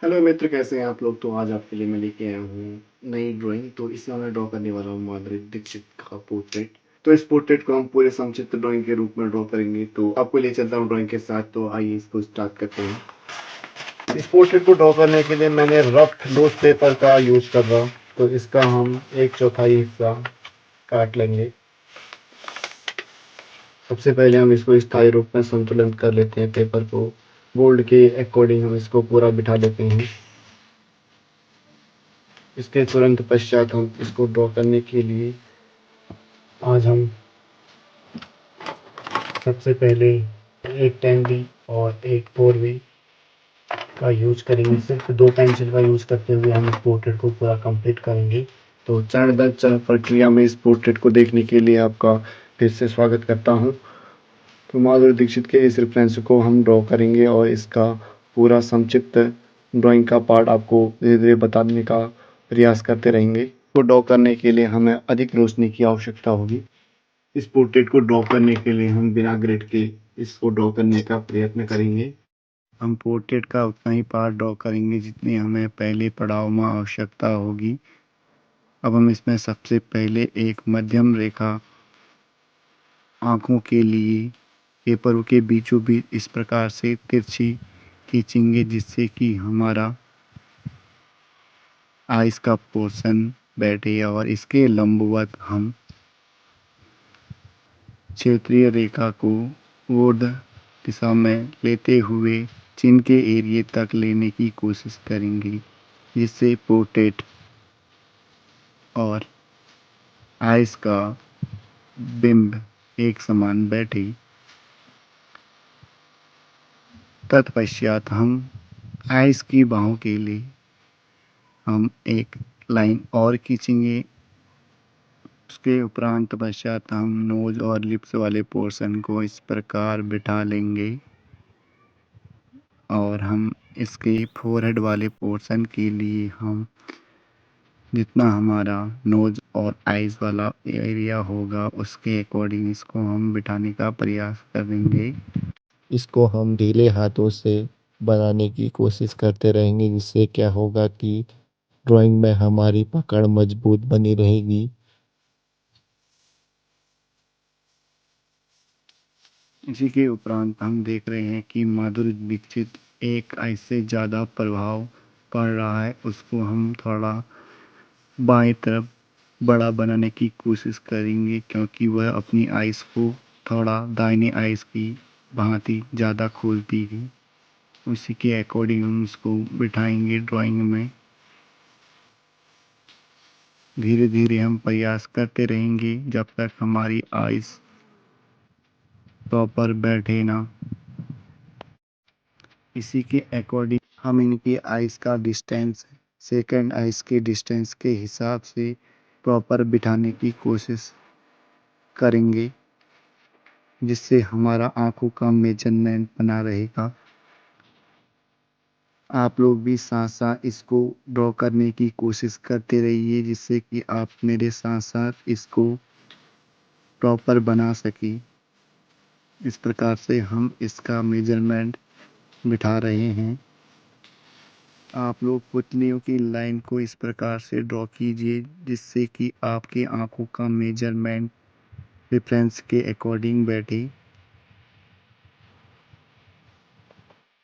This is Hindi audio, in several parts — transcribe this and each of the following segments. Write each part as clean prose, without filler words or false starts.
हेलो मित्र, कैसे हैं आप लोग। तो आज आपके लिए मैं लेके आया हूँ नई ड्राइंग। तो इसमें मैं ड्रॉ करने वाला हूँ माधुरी दीक्षित का पोर्ट्रेट। तो इस पोर्ट्रेट को हम पूरे संक्षिप्त ड्राइंग के रूप में ड्रॉ करेंगे। तो आपको ले चलता हूँ ड्राइंग के साथ। तो आइए इसको स्टार्ट करते हैं। इस पोर्ट्रेट को ड्रॉ करने के लिए मैंने रफ लूज पेपर का यूज कर रहा। तो इसका हम 1/4 हिस्सा काट लेंगे। सबसे पहले हम इसको स्थायी रूप में संतुलन कर लेते हैं। पेपर को बोल्ड के अकॉर्डिंग हम इसको पूरा बिठा लेते हैं। इसके तुरंत पश्चात हम इसको ड्रॉ करने के लिए आज हम सबसे पहले एक 10B और एक 4B का यूज करेंगे। सिर्फ 2 पेंसिल का यूज करते हुए हम इस पोर्ट्रेट को पूरा कंप्लीट करेंगे। तो चरण दर चरण प्रक्रिया में इस पोर्ट्रेट को देखने के लिए आपका फिर से स्वागत करता हूँ। तो माधुरी दीक्षित के इस रेफरेंस को हम ड्रॉ करेंगे और इसका पूरा संक्षिप्त ड्राइंग का पार्ट आपको धीरे धीरे बताने का प्रयास करते रहेंगे। को ड्रॉ करने के लिए हमें अधिक रोशनी की आवश्यकता होगी। इस पोर्ट्रेट को ड्रॉ करने के लिए हम बिना ग्रेड के इसको ड्रॉ करने का प्रयत्न करेंगे। हम पोर्ट्रेट का उतना ही पार्ट ड्रॉ करेंगे जितनी हमें पहले पड़ाव में आवश्यकता होगी। अब हम इसमें सबसे पहले एक मध्यम रेखा आंखों के लिए पेपरों के बीचों बीच इस प्रकार से तिरछी खींचेंगे जिससे कि हमारा आइस का पोर्शन बैठे और इसके लंबवत हम क्षेत्रीय रेखा को ऊर्ध्व दिशा में लेते हुए चिन्ह के एरिए तक लेने की कोशिश करेंगे जिससे पोर्ट्रेट और आइस का बिंब एक समान बैठे। तत्पश्चात हम आइस की बाहों के लिए हम एक लाइन और खींचेंगे। उसके उपरांत पश्चात हम नोज और लिप्स वाले पोर्शन को इस प्रकार बिठा लेंगे और हम इसके फोरहेड वाले पोर्शन के लिए हम जितना हमारा नोज और आइज वाला एरिया होगा उसके अकॉर्डिंग इसको हम बिठाने का प्रयास करेंगे। इसको हम ढीले हाथों से बनाने की कोशिश करते रहेंगे जिससे क्या होगा कि ड्राइंग में हमारी पकड़ मजबूत बनी रहेगी। इसी के उपरांत हम देख रहे हैं कि माधुरी दीक्षित एक आइस से ज़्यादा प्रभाव पड़ रहा है, उसको हम थोड़ा बाएं तरफ बड़ा बनाने की कोशिश करेंगे क्योंकि वह अपनी आइस को थोड़ा दाहिने आइस की भांति ज़्यादा खोलती है। उसी के अकॉर्डिंग हम उसको बिठाएंगे ड्राइंग में। धीरे धीरे हम प्रयास करते रहेंगे जब तक हमारी आइस प्रॉपर बैठे ना। इसी के अकॉर्डिंग हम इनकी आइस का डिस्टेंस सेकंड आइस के डिस्टेंस के हिसाब से प्रॉपर बिठाने की कोशिश करेंगे जिससे हमारा आंखों का मेजरमेंट बना रहेगा। आप लोग भी साथ साथ इसको ड्रॉ करने की कोशिश करते रहिए जिससे कि आप मेरे साथ साथ इसको प्रॉपर बना सकें। इस प्रकार से हम इसका मेजरमेंट बिठा रहे हैं। आप लोग पुतलियों की लाइन को इस प्रकार से ड्रॉ कीजिए जिससे कि आपकी आंखों का मेजरमेंट रेफरेंस के अकॉर्डिंग बैठे।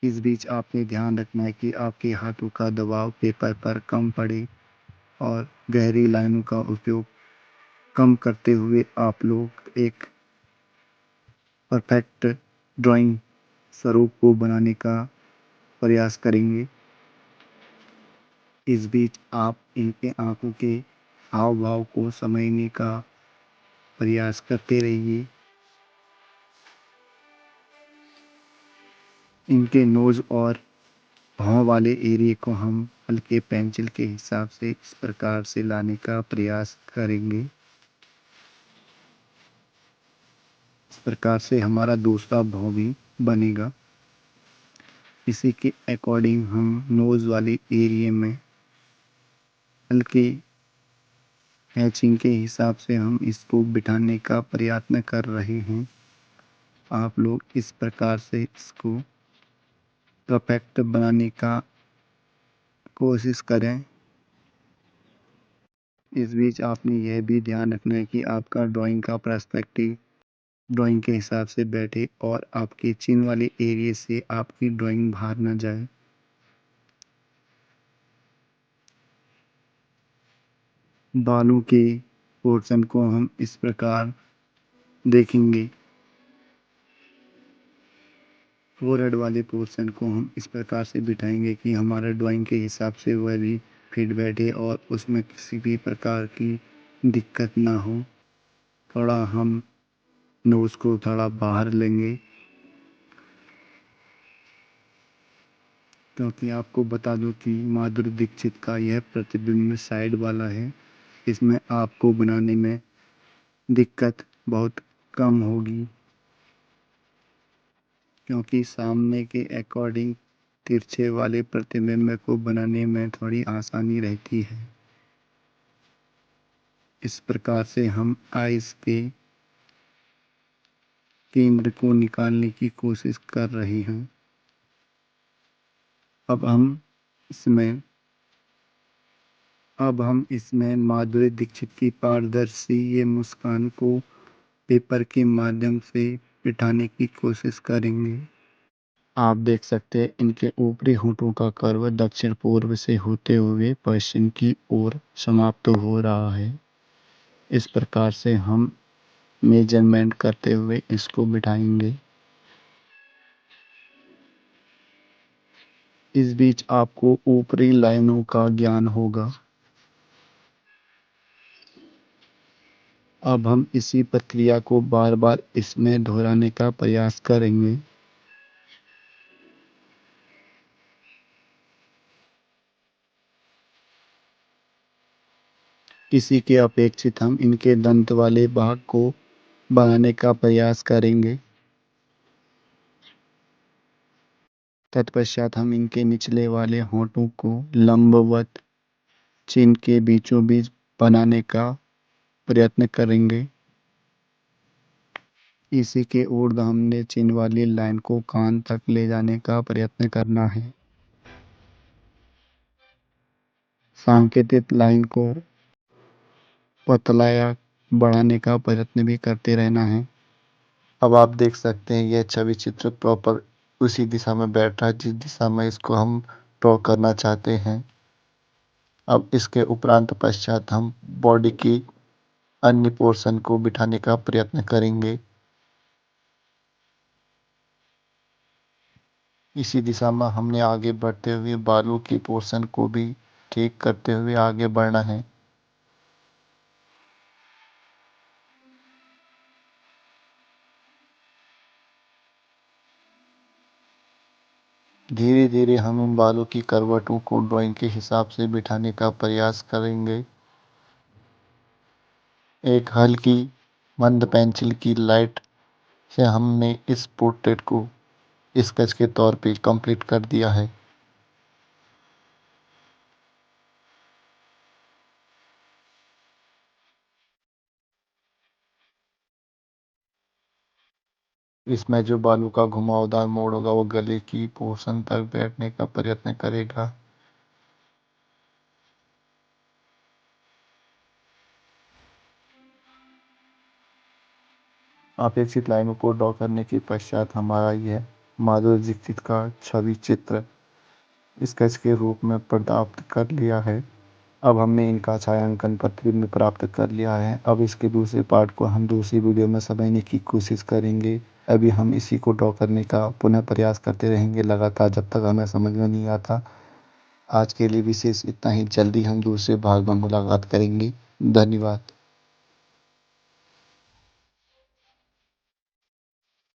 इस बीच आपने ध्यान रखना है कि आपके हाथों का दबाव पेपर पर कम पड़े और गहरी लाइनों का उपयोग कम करते हुए आप लोग एक परफेक्ट ड्राइंग स्वरूप को बनाने का प्रयास करेंगे। इस बीच आप इनके आंखों के हाव भाव को समझने का प्रयास करते रहिए। इनके नोज और भाव वाले एरिया को हम हल्के पेंसिल के हिसाब से इस प्रकार से लाने का प्रयास करेंगे। इस प्रकार से हमारा दूसरा भाव भी बनेगा। इसी के अकॉर्डिंग हम नोज वाले एरिया में हल्के हैचिंग के हिसाब से हम इसको बिठाने का प्रयत्न कर रहे हैं। आप लोग इस प्रकार से इसको परफेक्ट बनाने का कोशिश करें। इस बीच आपने यह भी ध्यान रखना है कि आपका ड्राइंग का पर्सपेक्टिव ड्राइंग के हिसाब से बैठे और आपके चिन वाले एरिया से आपकी ड्राइंग बाहर ना जाए। बालों के पोर्शन को हम इस प्रकार देखेंगे। फोरहेड वाले पोर्शन को हम इस प्रकार से बिठाएंगे कि हमारा ड्राइंग के हिसाब से वह भी फिट बैठे और उसमें किसी भी प्रकार की दिक्कत ना हो। थोड़ा हम नोज़ को थोड़ा बाहर लेंगे, क्योंकि आपको बता दूं कि माधुरी दीक्षित का यह प्रतिबिंब साइड वाला है। इसमें आपको बनाने में दिक्कत बहुत कम होगी, क्योंकि सामने के अकॉर्डिंग तिरछे वाले प्रतिबिंब को बनाने में थोड़ी आसानी रहती है। इस प्रकार से हम आइस के केंद्र को निकालने की कोशिश कर रहे हैं। अब हम इसमें माधुरी दीक्षित की पारदर्शी ये मुस्कान को पेपर के माध्यम से बिठाने की कोशिश करेंगे। आप देख सकते हैं इनके ऊपरी होठों का कर्व दक्षिण पूर्व से होते हुए पश्चिम की ओर समाप्त हो रहा है। इस प्रकार से हम मेजरमेंट करते हुए इसको बिठाएंगे। इस बीच आपको ऊपरी लाइनों का ज्ञान होगा। अब हम इसी प्रक्रिया को बार बार इसमें दोहराने का प्रयास करेंगे। इसी के अपेक्षित हम इनके दंत वाले भाग को बनाने का प्रयास करेंगे। तत्पश्चात हम इनके निचले वाले होठों को लंबवत चिन के बीचों बीच बनाने का प्रयत्न करेंगे। इसी के ऊर्ध्व हमने चिन वाली लाइन को कान तक ले जाने का प्रयत्न करना है। सांकेतिक लाइन को पतला या बढ़ाने का प्रयत्न भी करते रहना है। अब आप देख सकते हैं यह छवि चित्र प्रॉपर उसी दिशा में बैठ रहा है जिस दिशा में इसको हम ड्रॉ करना चाहते हैं। अब इसके उपरांत पश्चात हम बॉडी की अन्य पोर्शन को बिठाने का प्रयत्न करेंगे। इसी दिशा में हमने आगे बढ़ते हुए बालों की पोर्शन को भी ठीक करते हुए आगे बढ़ना है। धीरे धीरे हम इन बालों की करवटों को ड्राइंग के हिसाब से बिठाने का प्रयास करेंगे। एक हल्की मंद पेंसिल की लाइट से हमने इस पोर्ट्रेट को स्केच के तौर पे कंप्लीट कर दिया है। इसमें जो बालों का घुमावदार मोड़ होगा वो गले की पोर्शन तक बैठने का प्रयत्न करेगा। अपेक्षित लाइनों को ड्रॉ करने के पश्चात हमारा यह माधुरी दीक्षित का छवि चित्र स्केच के रूप में प्राप्त कर लिया है। अब हमने इनका छायांकन प्रतिबिंब प्राप्त कर लिया है। अब इसके दूसरे पार्ट को हम दूसरी वीडियो में समझने की कोशिश करेंगे। अभी हम इसी को ड्रॉ करने का पुनः प्रयास करते रहेंगे लगातार जब तक हमें समझ में नहीं आता। आज के लिए विशेष इतना ही। जल्दी हम दूसरे भाग में मुलाकात करेंगे। धन्यवाद।